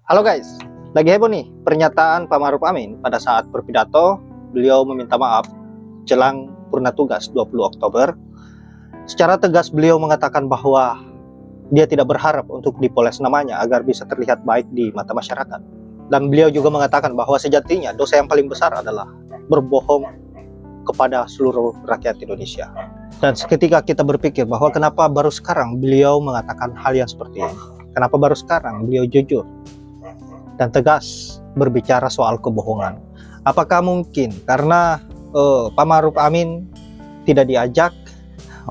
Halo guys, lagi heboh nih pernyataan Pak Maruf Amin pada saat berpidato. Beliau meminta maaf jelang purna tugas 20 Oktober. Secara tegas beliau mengatakan bahwa dia tidak berharap untuk dipoles namanya agar bisa terlihat baik di mata masyarakat. Dan beliau juga mengatakan bahwa sejatinya dosa yang paling besar adalah berbohong kepada seluruh rakyat Indonesia. Dan seketika kita berpikir bahwa kenapa baru sekarang beliau mengatakan hal yang seperti ini? Kenapa baru sekarang beliau jujur dan tegas berbicara soal kebohongan? Apakah mungkin karena Pak Maruf Amin tidak diajak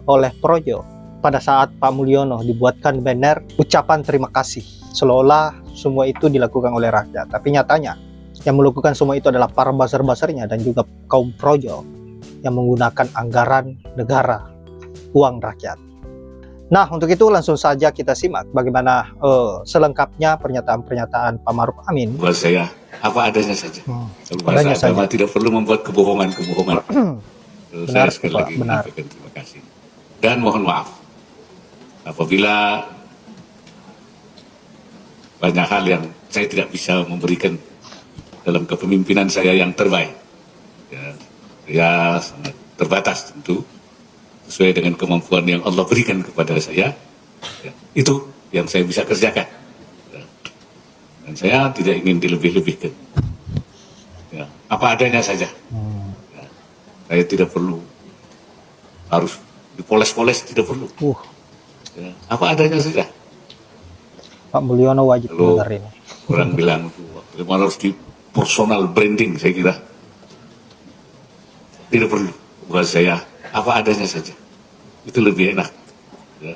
oleh Projo pada saat Pak Mulyono dibuatkan banner ucapan terima kasih, seolah semua itu dilakukan oleh rakyat, tapi nyatanya yang melakukan semua itu adalah para buzzer-buzzernya dan juga kaum Projo yang menggunakan anggaran negara, uang rakyat. Nah, untuk itu langsung saja kita simak bagaimana selengkapnya pernyataan-pernyataan Pak Maruf Amin. Buat saya, apa adanya saja. Adanya Bahasa agama saja. tidak perlu membuat kebohongan-kebohongan. Benar, Saya sekali Pak, lagi benar. menyampaikan terima kasih. Dan mohon maaf, apabila banyak hal yang saya tidak bisa memberikan dalam kepemimpinan saya yang terbaik. Ya, saya sangat terbatas tentu, sesuai dengan kemampuan yang Allah berikan kepada saya. Ya, itu yang saya bisa kerjakan. Ya. Dan saya tidak ingin dilebih-lebihkan. Ya, apa adanya saja. Ya, saya tidak perlu harus dipoles-poles, tidak perlu. Ya, apa adanya saja. Pak Mulyono wajib Kalau mendengar ini. orang bilang bagaimana harus di personal branding, saya kira tidak perlu. Buat saya apa adanya saja, itu lebih enak. Ya.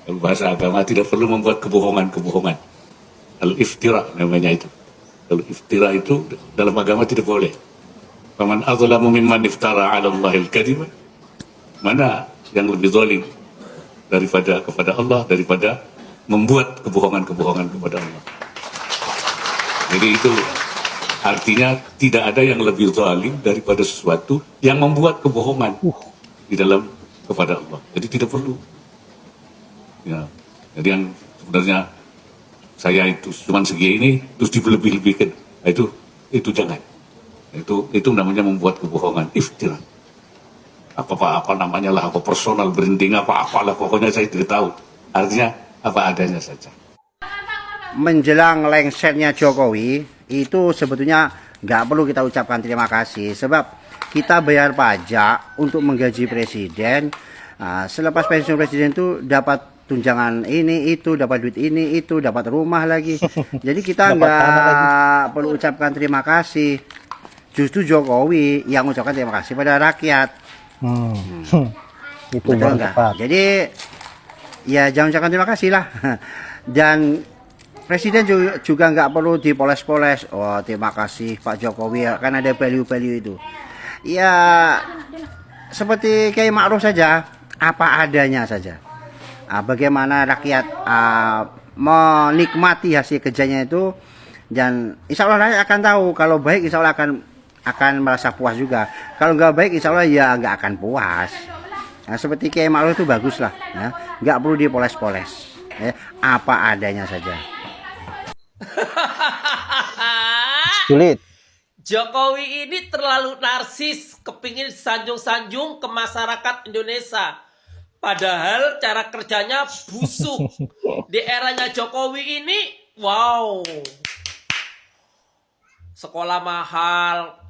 Kalau bahasa agama tidak perlu membuat kebohongan-kebohongan. Al-iftira namanya itu. Kalau iftira itu dalam agama tidak boleh. Faman adzlamu mimman iftara 'ala Allahil kadhiba. Mana yang lebih zalim daripada kepada Allah, daripada membuat kebohongan-kebohongan kepada Allah. Jadi itu artinya tidak ada yang lebih zalim daripada sesuatu yang membuat kebohongan di dalam kepada Allah. Jadi tidak perlu. Ya. Jadi yang sebenarnya saya itu cuma segini terus dilebih-lebihkan. Nah, itu jangan. Itu namanya membuat kebohongan, iftira. Apa namanya lah, apa personal branding, apalah pokoknya saya tidak tahu. Artinya apa adanya saja. Menjelang lengsernya Jokowi itu sebetulnya nggak perlu kita ucapkan terima kasih, sebab kita bayar pajak untuk menggaji presiden. Nah, selepas pensiun presiden itu dapat tunjangan ini itu, dapat duit ini itu, dapat rumah lagi. Jadi kita nggak perlu ucapkan terima kasih. Justru Jokowi yang ucapkan terima kasih pada rakyat. Itu Betul yang nggak? tepat. Jadi ya jangan ucapkan terima kasih lah. Dan presiden juga nggak perlu dipoles-poles. Oh, terima kasih Pak Jokowi, kan ada value-value itu. Ya seperti kayak Ma'ruf saja, apa adanya saja. Bagaimana rakyat menikmati hasil kerjanya itu, dan insya Allah rakyat akan tahu. Kalau baik insya Allah akan merasa puas juga. Kalau nggak baik insya Allah ya nggak akan puas. Nah, seperti kayak Ma'ruf itu bagus lah, ya. Nggak perlu dipoles-poles. Ya. Apa adanya saja. Sulit. Jokowi ini terlalu narsis, kepingin sanjung-sanjung ke masyarakat Indonesia. Padahal cara kerjanya busuk. Di eranya Jokowi ini, wow. Sekolah mahal,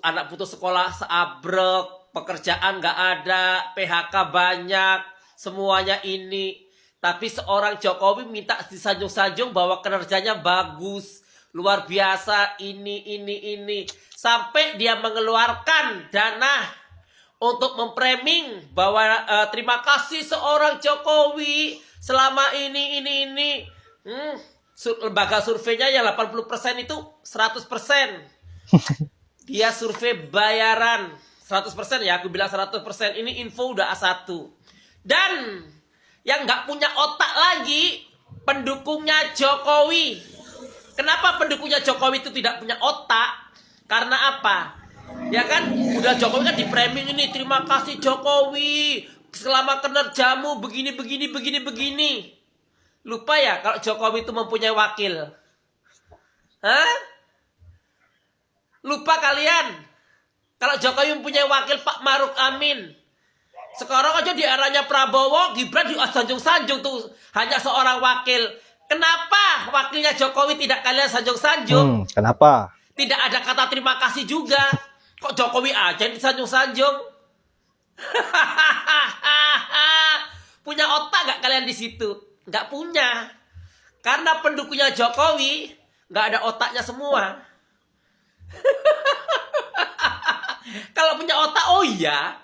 anak putus sekolah seabrek, pekerjaan nggak ada, PHK banyak, semuanya ini. Tapi seorang Jokowi minta disanjung-sanjung bahwa kinerjanya bagus, luar biasa, ini. Sampai dia mengeluarkan dana untuk memframing bahwa terima kasih seorang Jokowi selama ini. Lembaga surveinya ya 80% itu 100%. Dia survei bayaran 100% ya, aku bilang 100%. Ini info udah A1. Dan yang nggak punya otak lagi pendukungnya Jokowi. Kenapa pendukungnya Jokowi itu tidak punya otak? Karena apa? Ya kan, udah Jokowi kan di framing ini, terima kasih Jokowi selama kinerjamu begini. Lupa ya kalau Jokowi itu mempunyai wakil. Hah? Lupa kalian? Kalau Jokowi mempunyai wakil Pak Maruf Amin. Sekarang aja di eranya Prabowo, Gibran sanjung-sanjung tuh. Hanya seorang wakil. Kenapa wakilnya Jokowi tidak kalian sanjung-sanjung? Kenapa? Tidak ada kata terima kasih juga. Kok Jokowi aja yang disanjung-sanjung? Punya otak gak kalian di situ? Gak punya. Karena pendukungnya Jokowi gak ada otaknya semua. Kalau punya otak, oh iya.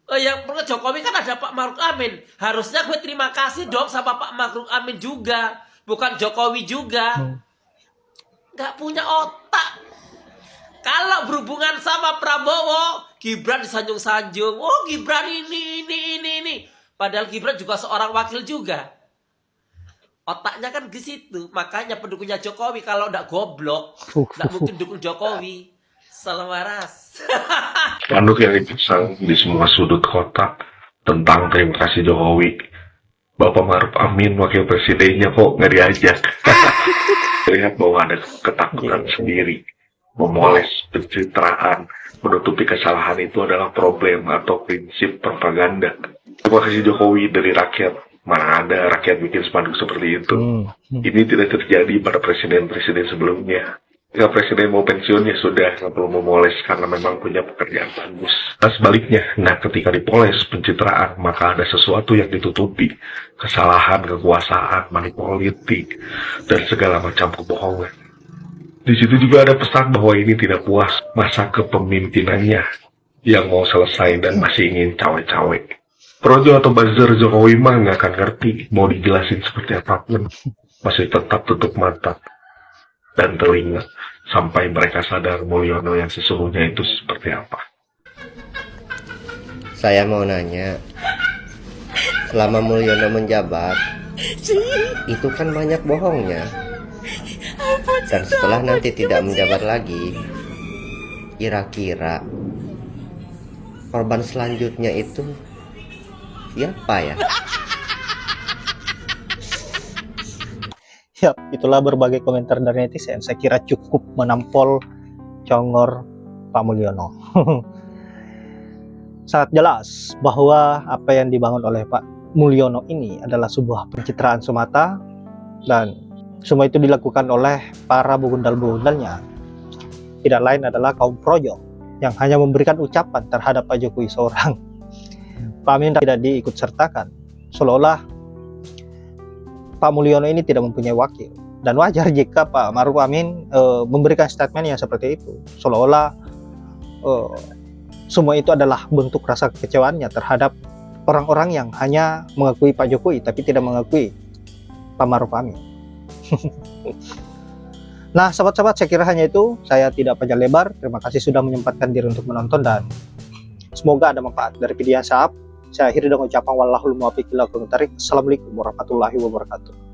Yang Jokowi kan ada Pak Maruf Amin. Harusnya gue terima kasih dong sama Pak Maruf Amin juga. Bukan Jokowi juga. Gak punya otak. Kalau berhubungan sama Prabowo, Gibran disanjung-sanjung. Oh, Gibran ini. Padahal Gibran juga seorang wakil juga. Otaknya kan di situ. Makanya pendukungnya Jokowi kalau nggak goblok, nggak mungkin dukung Jokowi. Salam waras. Spanduk yang dipasang di semua sudut kota tentang terima kasih Jokowi. Bapak Maruf Amin, wakil presidennya kok nggak diajak. Terlihat bahwa ada ketakutan sendiri. Memoles pencitraan, menutupi kesalahan itu adalah problem atau prinsip propaganda. Terima kasih Jokowi dari rakyat. Mana ada rakyat bikin spanduk seperti itu. Ini tidak terjadi pada presiden-presiden sebelumnya. Jika presiden mau pensiun ya sudah, nggak perlu memoles karena memang punya pekerjaan bagus. Nah sebaliknya, ketika dipoles pencitraan, maka ada sesuatu yang ditutupi. Kesalahan, kekuasaan, politik, dan segala macam kebohongan. Di situ juga ada pesan bahwa ini tidak puas masa kepemimpinannya yang mau selesai dan masih ingin cawe-cawe. Projo atau buzzer Jokowi mah nggak akan ngerti mau dijelasin seperti apapun. Masih tetap tutup mata dan telinga sampai mereka sadar Mulyono yang sesungguhnya itu seperti apa. Saya mau nanya, selama Mulyono menjabat, itu kan banyak bohongnya. Dan setelah nanti tidak menjabat lagi, kira-kira korban selanjutnya itu siapa ya? Ya, itulah berbagai komentar dari netizen. Saya kira cukup menampol congor Pak Mulyono. Sangat jelas bahwa apa yang dibangun oleh Pak Mulyono ini adalah sebuah pencitraan semata, dan semua itu dilakukan oleh para begundal-begundalnya. Tidak lain adalah kaum projo yang hanya memberikan ucapan terhadap Pak Jokowi seorang. Pak Amin tidak diikut sertakan, seolah-olah Pak Mulyono ini tidak mempunyai wakil. Dan wajar jika Pak Maruf Amin memberikan statement yang seperti itu, seolah-olah semua itu adalah bentuk rasa kekecewaannya terhadap orang-orang yang hanya mengakui Pak Jokowi tapi tidak mengakui Pak Maruf Amin. Nah, sahabat-sahabat, saya kira hanya itu. Saya tidak panjang lebar. Terima kasih sudah menyempatkan diri untuk menonton, dan semoga ada manfaat dari video yang saya akhiri dengan ucapan wallahul muwaffiq ila aqwamit thoriq. Assalamualaikum warahmatullahi wabarakatuh.